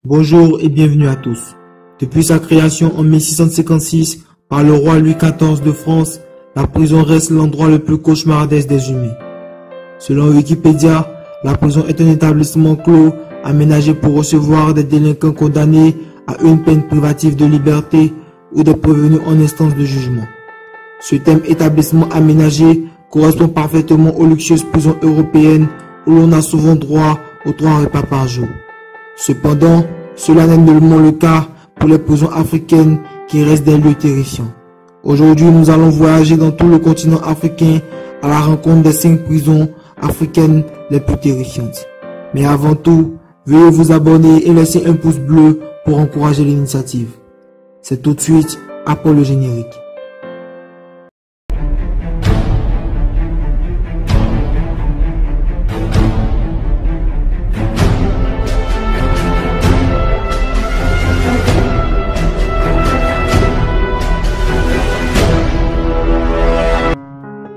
Bonjour et bienvenue à tous. Depuis sa création en 1656 par le roi Louis XIV de France, la prison reste l'endroit le plus cauchemardesque des humains. Selon Wikipédia, la prison est un établissement clos aménagé pour recevoir des délinquants condamnés à une peine privative de liberté ou des prévenus en instance de jugement. Ce thème établissement aménagé correspond parfaitement aux luxueuses prisons européennes où l'on a souvent droit aux 3 repas par jour. Cependant, cela n'est nullement le cas pour les prisons africaines qui restent des lieux terrifiants. Aujourd'hui, nous allons voyager dans tout le continent africain à la rencontre des 5 prisons africaines les plus terrifiantes. Mais avant tout, veuillez vous abonner et laisser un pouce bleu pour encourager l'initiative. C'est tout de suite après le générique.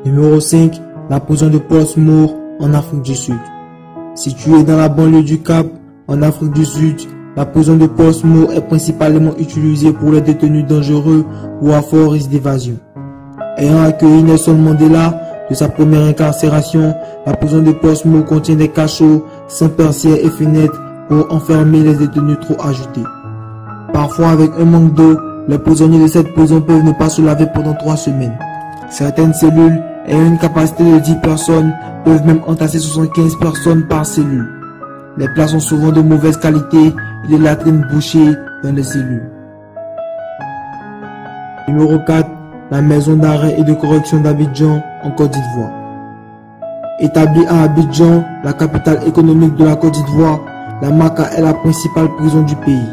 Numéro 5, la prison de Portsmouth en Afrique du Sud. Située dans la banlieue du Cap, en Afrique du Sud, la prison de Portsmouth est principalement utilisée pour les détenus dangereux ou à fort risque d'évasion. Ayant accueilli Nelson Mandela de sa première incarcération, la prison de Portsmouth contient des cachots sans persiennes et fenêtres pour enfermer les détenus trop agités. Parfois, avec un manque d'eau, les prisonniers de cette prison peuvent ne pas se laver pendant 3 semaines. Certaines cellules ayant une capacité de 10 personnes peuvent même entasser 75 personnes par cellule. Les plats sont souvent de mauvaise qualité et les latrines bouchées dans les cellules. Numéro 4. La maison d'arrêt et de correction d'Abidjan en Côte d'Ivoire. Établie à Abidjan, la capitale économique de la Côte d'Ivoire, la MACA est la principale prison du pays.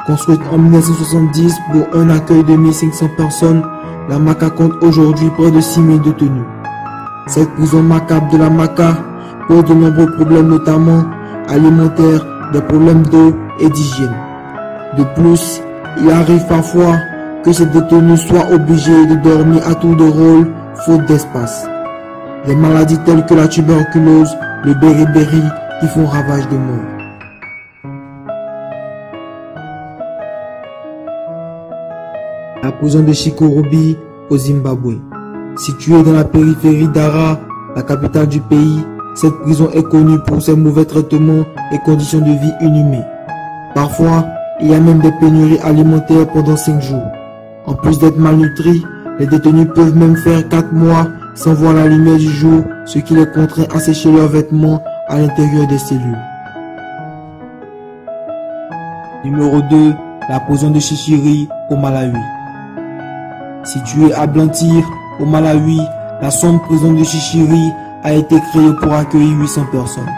Construite en 1970 pour un accueil de 1500 personnes, la MACA compte aujourd'hui près de 6000 détenus. Cette prison macabre de la MACA pose de nombreux problèmes, notamment alimentaires, des problèmes d'eau et d'hygiène. De plus, il arrive parfois que ces détenus soient obligés de dormir à tour de rôle, faute d'espace. Des maladies telles que la tuberculose, le béri-béri qui font ravage de mort. La prison de Chikorobi au Zimbabwe. Située dans la périphérie d'Ara, la capitale du pays, cette prison est connue pour ses mauvais traitements et conditions de vie inhumaines. Parfois, il y a même des pénuries alimentaires pendant 5 jours. En plus d'être malnutris, les détenus peuvent même faire 4 mois sans voir la lumière du jour, ce qui les contraint à sécher leurs vêtements à l'intérieur des cellules. Numéro 2. La prison de Chichiri au Malawi. Située à Blantyre, au Malawi, la sombre prison de Chichiri a été créée pour accueillir 800 personnes.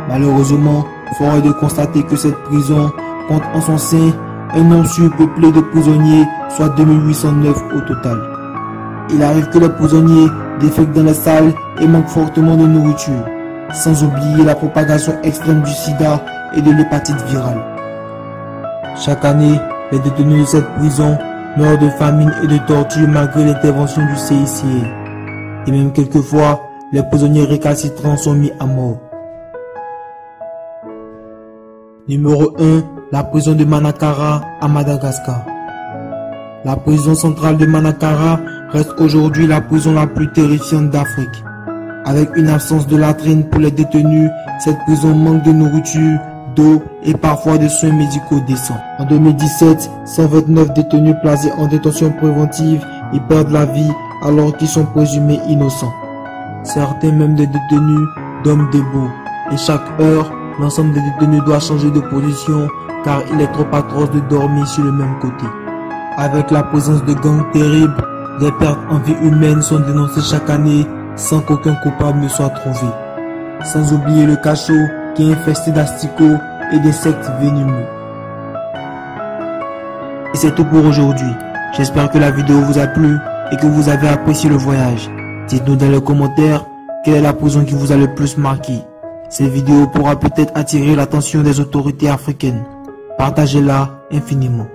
Malheureusement, fort est de constater que cette prison compte en son sein un nombre surpeuplé de prisonniers, soit 2809 au total. Il arrive que les prisonniers défèquent dans les salles et manquent fortement de nourriture, sans oublier la propagation extrême du sida et de l'hépatite virale. Chaque année, les détenus de cette prison meurent de famine et de torture malgré l'intervention du CICR. Et même quelquefois, les prisonniers récalcitrants sont mis à mort. Numéro 1. La prison de Manakara à Madagascar. La prison centrale de Manakara reste aujourd'hui la prison la plus terrifiante d'Afrique. Avec une absence de latrines pour les détenus, cette prison manque de nourriture, d'eau et parfois de soins médicaux décents. En 2017, 129 détenus placés en détention préventive y perdent la vie alors qu'ils sont présumés innocents. Certains même des détenus dorment debout et chaque heure, l'ensemble des détenus doit changer de position car il est trop atroce de dormir sur le même côté. Avec la présence de gangs terribles, des pertes en vie humaine sont dénoncées chaque année sans qu'aucun coupable ne soit trouvé. Sans oublier le cachot qui est infesté d'asticots et d'insectes venimeux. Et c'est tout pour aujourd'hui. J'espère que la vidéo vous a plu et que vous avez apprécié le voyage. Dites-nous dans les commentaires quelle est la prison qui vous a le plus marqué. Cette vidéo pourra peut-être attirer l'attention des autorités africaines. Partagez-la infiniment.